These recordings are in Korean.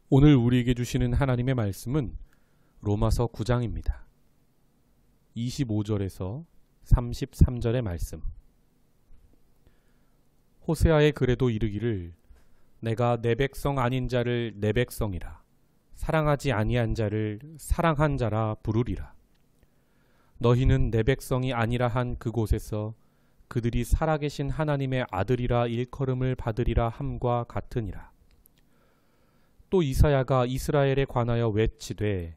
오늘 우리에게 주시는 하나님의 말씀은 로마서 9장입니다. 25절에서 33절의 말씀. 호세아의 글에도 이르기를 내가 내 백성 아닌 자를 내 백성이라 사랑하지 아니한 자를 사랑한 자라 부르리라. 너희는 내 백성이 아니라 한 그곳에서 그들이 살아계신 하나님의 아들이라 일컬음을 받으리라 함과 같으니라. 또 이사야가 이스라엘에 관하여 외치되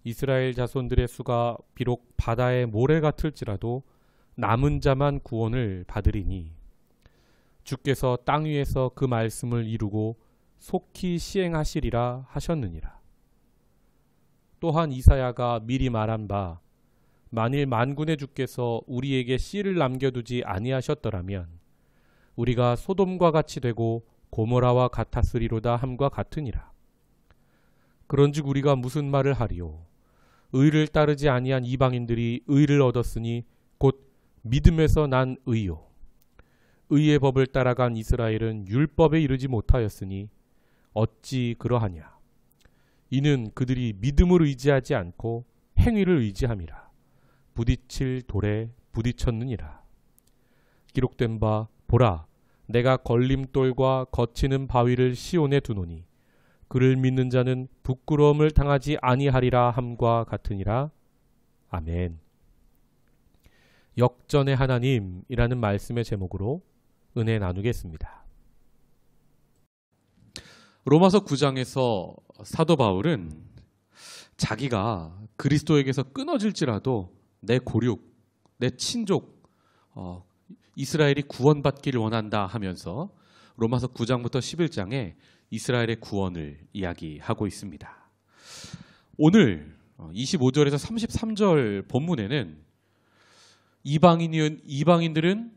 이스라엘 자손들의 수가 비록 바다의 모래 같을지라도 남은 자만 구원을 받으리니 주께서 땅 위에서 그 말씀을 이루고 속히 시행하시리라 하셨느니라. 또한 이사야가 미리 말한 바 만일 만군의 주께서 우리에게 씨를 남겨두지 아니하셨더라면 우리가 소돔과 같이 되고 고모라와 같았으리로다 함과 같으니라. 그런즉 우리가 무슨 말을 하리요? 의를 따르지 아니한 이방인들이 의를 얻었으니 곧 믿음에서 난 의요. 의의 법을 따라간 이스라엘은 율법에 이르지 못하였으니 어찌 그러하냐? 이는 그들이 믿음을 의지하지 않고 행위를 의지함이라. 부딪힐 돌에 부딪혔느니라. 기록된 바 보라 내가 걸림돌과 거치는 바위를 시온에 두노니 그를 믿는 자는 부끄러움을 당하지 아니하리라 함과 같으니라. 아멘. 역전의 하나님이라는 말씀의 제목으로 은혜 나누겠습니다. 로마서 9장에서 사도 바울은 자기가 그리스도에게서 끊어질지라도 내 고륙, 내 친족, 이스라엘이 구원받기를 원한다 하면서 로마서 9장부터 11장에 이스라엘의 구원을 이야기하고 있습니다. 오늘 25절에서 33절 본문에는 이방인들은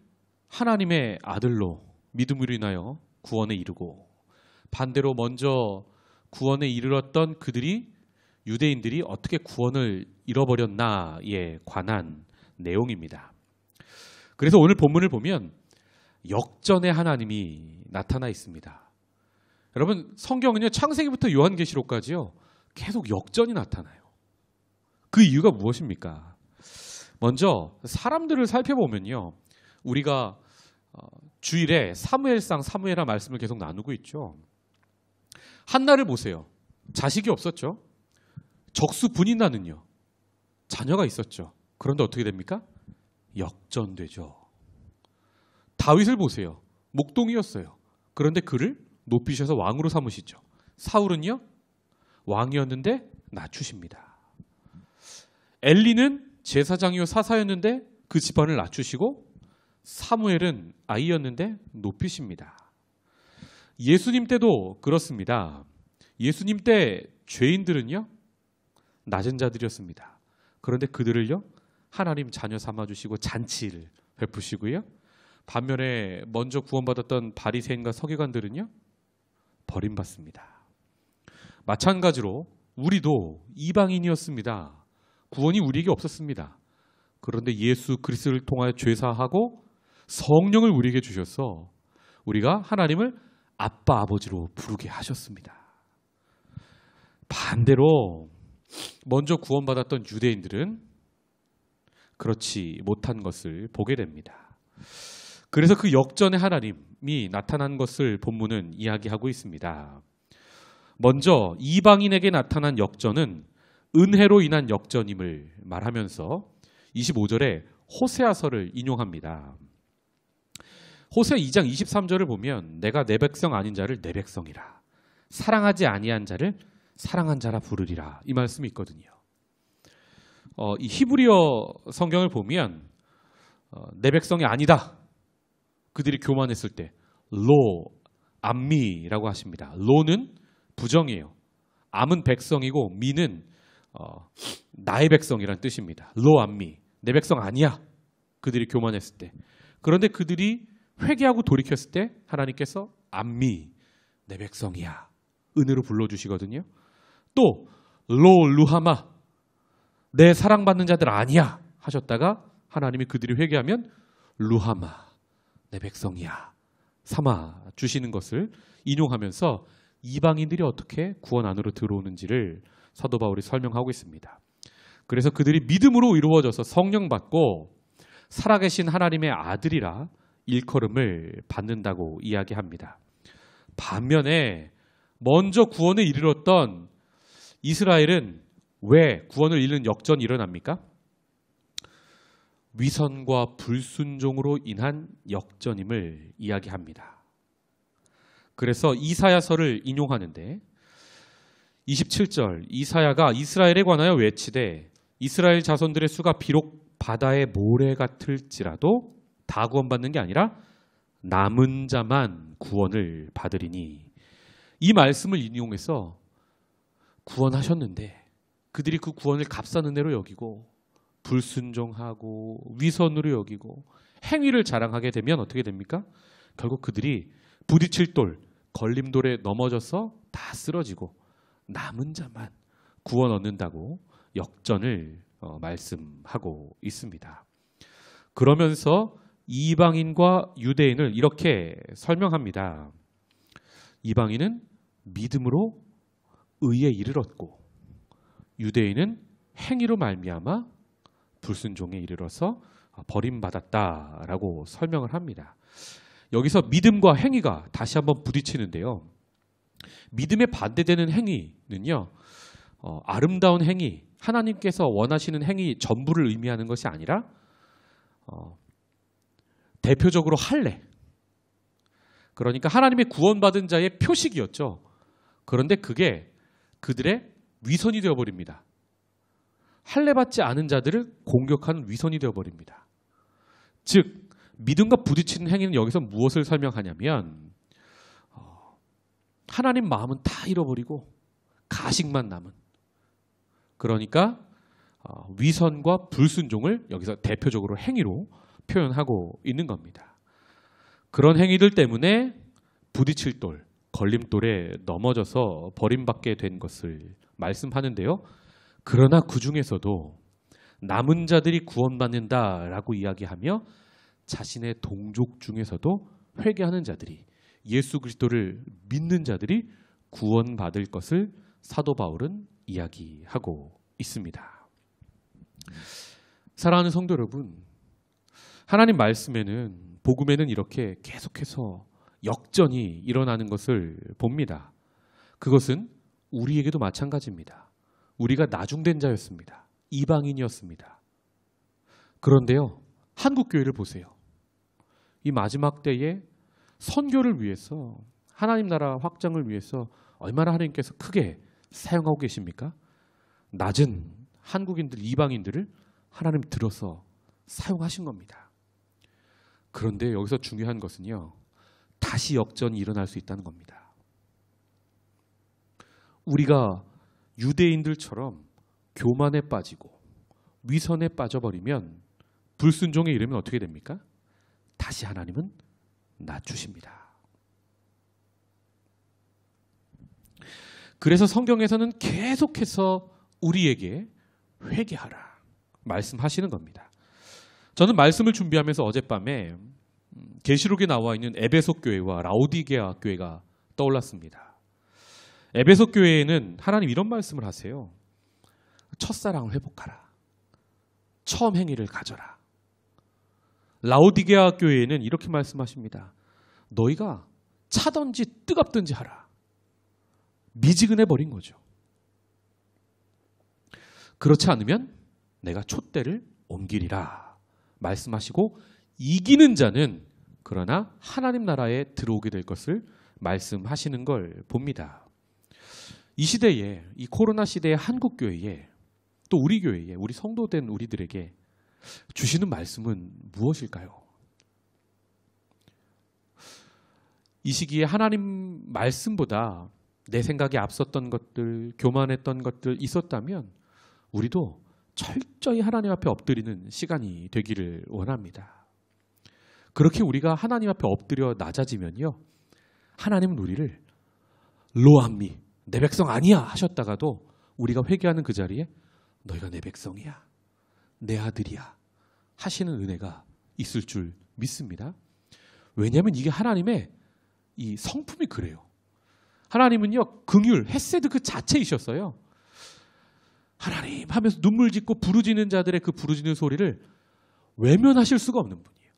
하나님의 아들로 믿음으로 인하여 구원에 이르고 반대로 먼저 구원에 이르렀던 유대인들이 어떻게 구원을 잃어버렸나에 관한 내용입니다. 그래서 오늘 본문을 보면 역전의 하나님이 나타나 있습니다. 여러분 성경은요 창세기부터 요한계시록까지요 계속 역전이 나타나요. 그 이유가 무엇입니까? 먼저 사람들을 살펴보면요 우리가 주일에 사무엘상 사무엘하 말씀을 계속 나누고 있죠. 한나를 보세요. 자식이 없었죠. 적수분인나는요 자녀가 있었죠. 그런데 어떻게 됩니까? 역전되죠. 다윗을 보세요. 목동이었어요. 그런데 그를 높이셔서 왕으로 삼으시죠. 사울은요 왕이었는데 낮추십니다. 엘리는 제사장이요 사사였는데 그 집안을 낮추시고 사무엘은 아이였는데 높이십니다. 예수님 때도 그렇습니다. 예수님 때 죄인들은요 낮은 자들이었습니다. 그런데 그들을요 하나님 자녀 삼아주시고 잔치를 베푸시고요. 반면에 먼저 구원받았던 바리새인과 서기관들은요 버림받습니다. 마찬가지로 우리도 이방인이었습니다. 구원이 우리에게 없었습니다. 그런데 예수 그리스도를 통하여 죄사하고 성령을 우리에게 주셔서 우리가 하나님을 아빠 아버지로 부르게 하셨습니다. 반대로 먼저 구원받았던 유대인들은 그렇지 못한 것을 보게 됩니다. 그래서 그 역전의 하나님이 나타난 것을 본문은 이야기하고 있습니다. 먼저 이방인에게 나타난 역전은 은혜로 인한 역전임을 말하면서 25절에 호세아서를 인용합니다. 호세아 2장 23절을 보면 내가 내 백성 아닌 자를 내 백성이라 사랑하지 아니한 자를 사랑한 자라 부르리라 이 말씀이 있거든요. 이 히브리어 성경을 보면 내 백성이 아니다. 그들이 교만했을 때 로, 암미라고 하십니다. 로는 부정이에요. 암은 백성이고 미는 나의 백성이란 뜻입니다. 로, 암미. 내 백성 아니야. 그들이 교만했을 때. 그런데 그들이 회개하고 돌이켰을 때 하나님께서 암미, 내 백성이야. 은혜로 불러주시거든요. 또 로, 루하마. 내 사랑받는 자들 아니야 하셨다가 하나님이 그들이 회개하면 루하마 내 백성이야 삼아 주시는 것을 인용하면서 이방인들이 어떻게 구원 안으로 들어오는지를 사도 바울이 설명하고 있습니다. 그래서 그들이 믿음으로 이루어져서 성령 받고 살아계신 하나님의 아들이라 일컬음을 받는다고 이야기합니다. 반면에 먼저 구원에 이르렀던 이스라엘은 왜 구원을 잃는 역전이 일어납니까? 위선과 불순종으로 인한 역전임을 이야기합니다. 그래서 이사야서를 인용하는데 27절 이사야가 이스라엘에 관하여 외치되 이스라엘 자손들의 수가 비록 바다의 모래 같을지라도 다 구원받는 게 아니라 남은 자만 구원을 받으리니, 이 말씀을 인용해서 구원하셨는데 그들이 그 구원을 값싼 은혜로 여기고 불순종하고 위선으로 여기고 행위를 자랑하게 되면 어떻게 됩니까? 결국 그들이 부딪힐 돌, 걸림돌에 넘어져서 다 쓰러지고 남은 자만 구원 얻는다고 역전을 말씀하고 있습니다. 그러면서 이방인과 유대인을 이렇게 설명합니다. 이방인은 믿음으로 의에 이르렀고 유대인은 행위로 말미암아 불순종에 이르러서 버림받았다라고 설명을 합니다. 여기서 믿음과 행위가 다시 한번 부딪히는데요. 믿음에 반대되는 행위는요, 아름다운 행위, 하나님께서 원하시는 행위 전부를 의미하는 것이 아니라 대표적으로 할례, 그러니까 하나님의 구원받은 자의 표식이었죠. 그런데 그게 그들의 위선이 되어버립니다. 할례받지 않은 자들을 공격하는 위선이 되어버립니다. 즉 믿음과 부딪히는 행위는 여기서 무엇을 설명하냐면 하나님 마음은 다 잃어버리고 가식만 남은, 그러니까 위선과 불순종을 여기서 대표적으로 행위로 표현하고 있는 겁니다. 그런 행위들 때문에 부딪힐 돌, 걸림돌에 넘어져서 버림받게 된 것을 말씀하는데요. 그러나 그 중에서도 남은 자들이 구원받는다라고 이야기하며 자신의 동족 중에서도 회개하는 자들이, 예수 그리스도를 믿는 자들이 구원받을 것을 사도 바울은 이야기하고 있습니다. 사랑하는 성도 여러분, 하나님 말씀에는, 복음에는 이렇게 계속해서 역전이 일어나는 것을 봅니다. 그것은 우리에게도 마찬가지입니다. 우리가 나중된 자였습니다. 이방인이었습니다. 그런데요, 한국교회를 보세요. 이 마지막 때에 선교를 위해서, 하나님 나라 확장을 위해서 얼마나 하나님께서 크게 사용하고 계십니까? 낮은 한국인들, 이방인들을 하나님 들어서 사용하신 겁니다. 그런데 여기서 중요한 것은요, 다시 역전이 일어날 수 있다는 겁니다. 우리가 유대인들처럼 교만에 빠지고 위선에 빠져버리면, 불순종에 이르면 어떻게 됩니까? 다시 하나님은 낮추십니다. 그래서 성경에서는 계속해서 우리에게 회개하라 말씀하시는 겁니다. 저는 말씀을 준비하면서 어젯밤에 계시록에 나와 있는 에베소 교회와 라오디게아 교회가 떠올랐습니다. 에베소 교회에는 하나님 이런 말씀을 하세요. 첫사랑을 회복하라. 처음 행위를 가져라. 라오디게아 교회에는 이렇게 말씀하십니다. 너희가 차든지 뜨겁든지 하라. 미지근해 버린 거죠. 그렇지 않으면 내가 촛대를 옮기리라 말씀하시고, 이기는 자는 그러나 하나님 나라에 들어오게 될 것을 말씀하시는 걸 봅니다. 이 시대에, 이 코로나 시대의 한국 교회에, 또 우리 교회에, 우리 성도된 우리들에게 주시는 말씀은 무엇일까요? 이 시기에 하나님 말씀보다 내 생각에 앞섰던 것들, 교만했던 것들 있었다면 우리도 철저히 하나님 앞에 엎드리는 시간이 되기를 원합니다. 그렇게 우리가 하나님 앞에 엎드려 낮아지면요, 하나님은 우리를 로암미, 내 백성 아니야 하셨다가도 우리가 회개하는 그 자리에 너희가 내 백성이야, 내 아들이야 하시는 은혜가 있을 줄 믿습니다. 왜냐하면 이게 하나님의 이 성품이 그래요. 하나님은요, 긍휼, 헤세드 그 자체이셨어요. 하나님 하면서 눈물 짓고 부르짖는 자들의 그 부르짖는 소리를 외면하실 수가 없는 분이에요.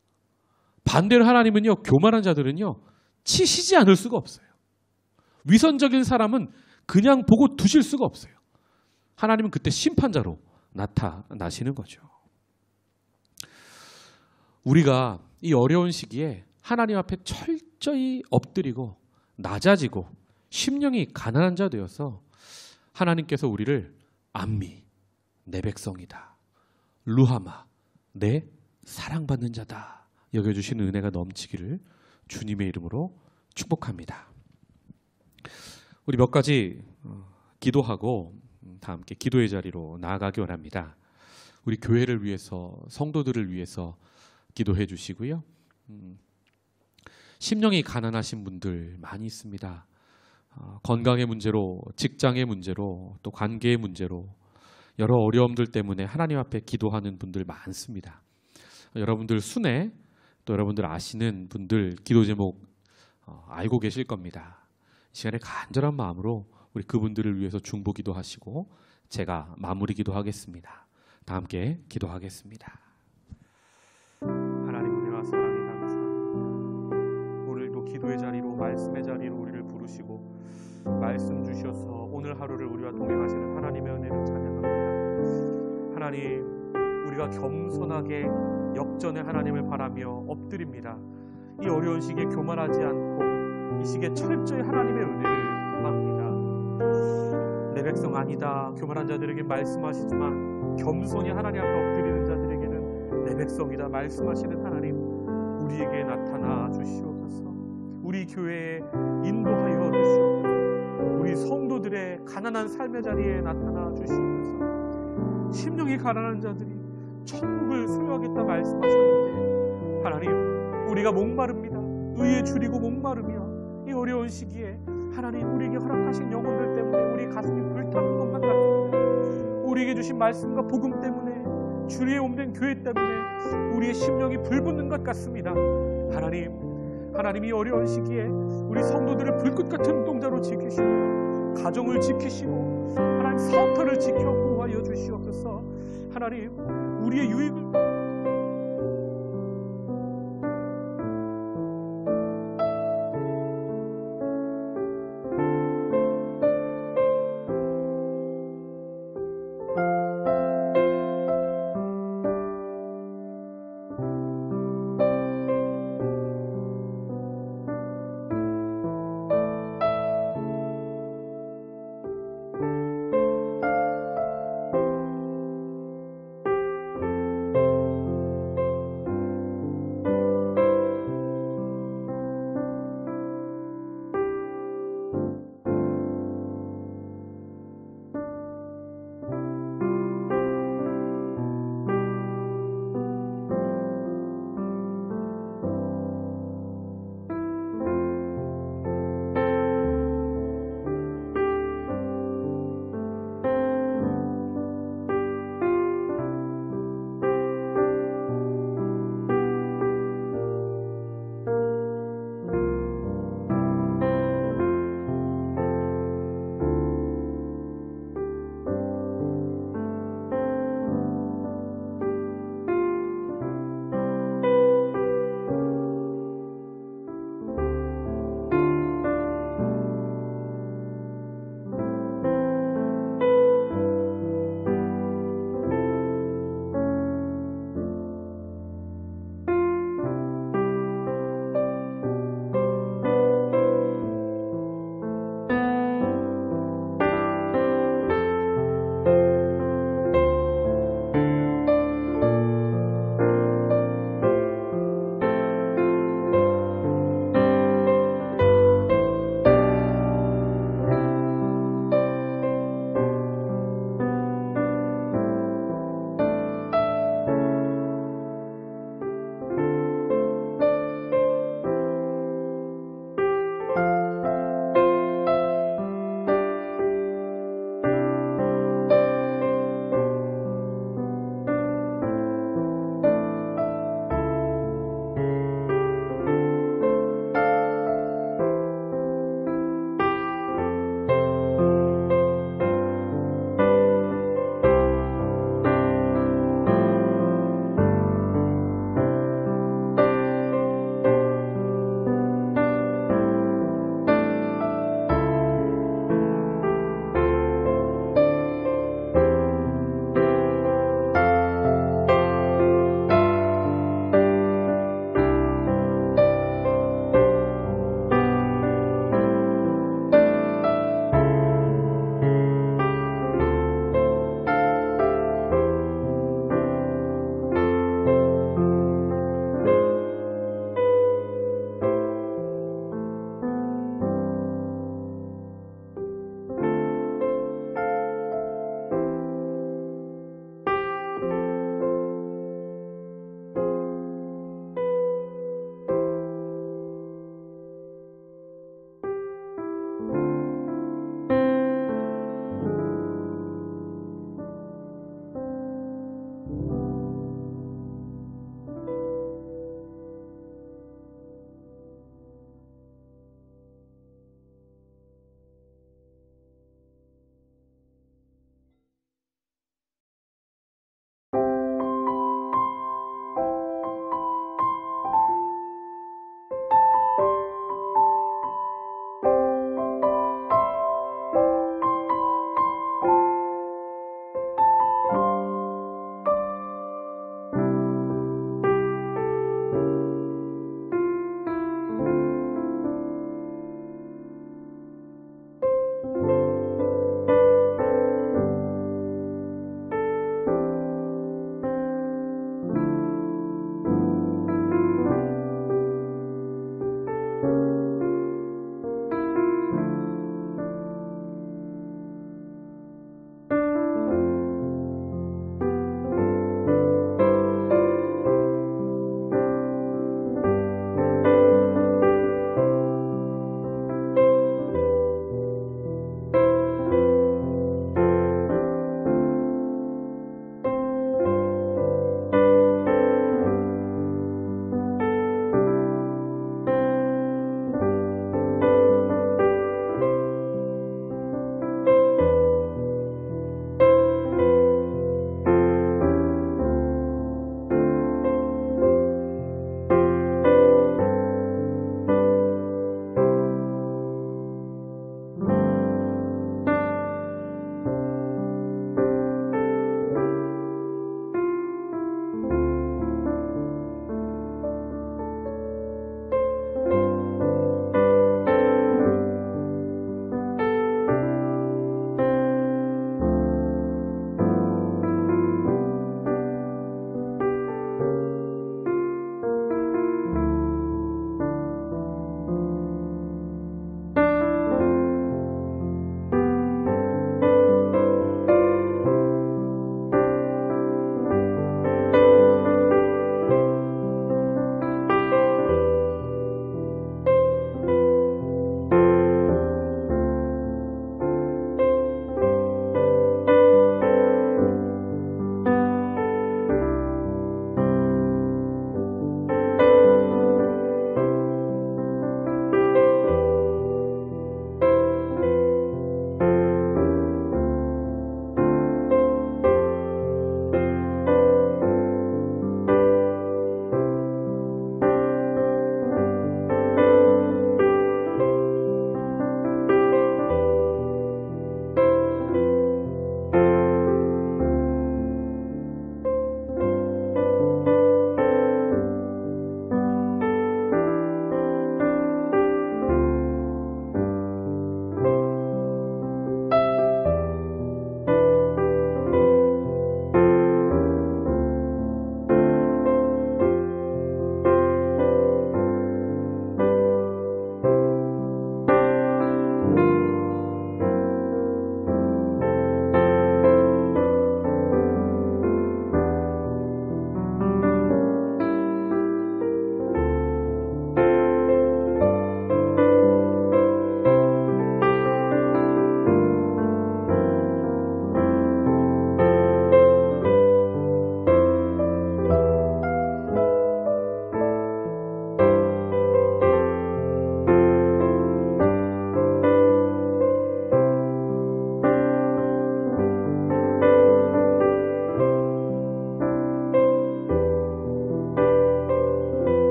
반대로 하나님은요, 교만한 자들은요, 치시지 않을 수가 없어요. 위선적인 사람은 그냥 보고 두실 수가 없어요. 하나님은 그때 심판자로 나타나시는 거죠. 우리가 이 어려운 시기에 하나님 앞에 철저히 엎드리고 낮아지고 심령이 가난한 자 되어서 하나님께서 우리를 암미, 내 백성이다. 루하마, 내 사랑받는 자다. 여겨주시는 은혜가 넘치기를 주님의 이름으로 축복합니다. 우리 몇 가지 기도하고 다 함께 기도의 자리로 나아가기 원합니다. 우리 교회를 위해서, 성도들을 위해서 기도해 주시고요. 심령이 가난하신 분들 많이 있습니다. 건강의 문제로, 직장의 문제로, 또 관계의 문제로 여러 어려움들 때문에 하나님 앞에 기도하는 분들 많습니다. 여러분들 순회, 또 여러분들 아시는 분들 기도 제목 알고 계실 겁니다. 이 시간에 간절한 마음으로 우리 그분들을 위해서 중보기도 하시고 제가 마무리 기도하겠습니다. 다 함께 기도하겠습니다. 하나님 은혜와 사랑이 감사합니다. 오늘도 기도의 자리로, 말씀의 자리로 우리를 부르시고 말씀 주셔서 오늘 하루를 우리와 동행하시는 하나님의 은혜를 찬양합니다. 하나님, 우리가 겸손하게 역전의 하나님을 바라며 엎드립니다. 이 어려운 시기에 교만하지 않고 이 시기에 철저히 하나님의 은혜를 구합니다. 내 백성 아니다, 교만한 자들에게 말씀하시지만 겸손히 하나님 앞에 엎드리는 자들에게는 내 백성이다 말씀하시는 하나님, 우리에게 나타나 주시옵소서. 우리 교회에 인도하여 주시옵소서. 우리 성도들의 가난한 삶의 자리에 나타나 주시옵소서. 심령이 가난한 자들이 천국을 소유하겠다 말씀하셨는데 하나님, 우리가 목마릅니다. 의에 줄이고 목마르며 이 어려운 시기에 하나님, 우리에게 허락하신 영혼들 때문에 우리 가슴이 불타는 것만 같습니다. 우리에게 주신 말씀과 복음 때문에, 주리에 옮긴 교회 때문에 우리의 심령이 불붙는 것 같습니다. 하나님이 어려운 시기에 우리 성도들을 불꽃 같은 눈동자로 지키시고 가정을 지키시고 하나님 사업터를 지켜 보호하여 주시옵소서. 하나님, 우리의 유익을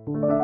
있습니다.